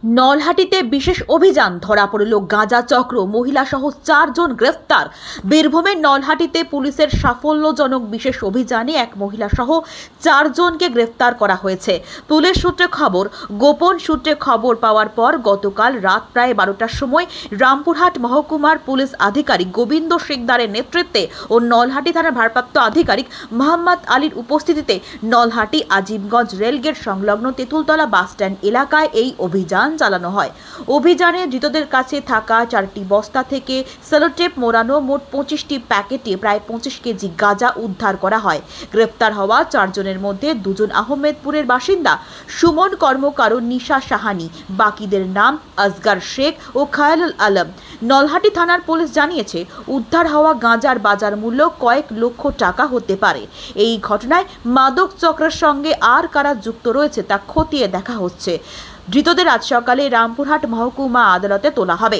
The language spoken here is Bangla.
নলহাটিতে বিশেষ অভিযান, ধরা পড়ল গাঁজা চক্র, মহিলা সহ 4 জন গ্রেফতার। বীরভূমের নলহাটিতে পুলিশের সাফল্যজনক বিশেষ অভিযানে এক মহিলা সহ 4 জনকে গ্রেফতার করা হয়েছে। পুলিশ সূত্রে খবর, গোপন সূত্রে খবর পাওয়ার পর গতকাল রাত প্রায় 12টার সময় রামপুরহাট মহকুমার পুলিশ আধিকারিক গোবিন্দ শেখদারের নেতৃত্বে ও নলহাটি থানার ভারপ্রাপ্ত আধিকারিক মোহাম্মদ আলীর উপস্থিতিতে নলহাটি আজিমগঞ্জ রেলগেট সংলগ্ন তেঁতুলতলা বাসস্ট্যান্ড এলাকায় এই অভিযান চালানো হয়। অভিযানে ধৃতদের কাছে থাকা 4টি বস্তা থেকে সেলোটেপ মোড়ানো মোট 25টি প্যাকেটে প্রায় 25 কেজি গাঁজা উদ্ধার করা হয়। গ্রেফতার হওয়া 4 জনের মধ্যে 2 জন আহমেদপুরের বাসিন্দা, সুমন কর্মকার ও নিশা সাহানি। বাকিদের নাম আসগার শেখ ও খায়ালুল আলম। নলহাটি থানার পুলিশ জানিয়েছে, উদ্ধার হওয়া গাঁজার বাজার মূল্য কয়েক লক্ষ টাকা হতে পারে। এই ঘটনায় মাদক চক্রের সঙ্গে আর কারা যুক্ত রয়েছে তা খতিয়ে দেখা হচ্ছে। ধৃতদের আজ সকালে রামপুরহাট মহকুমা আদালতে তোলা হবে।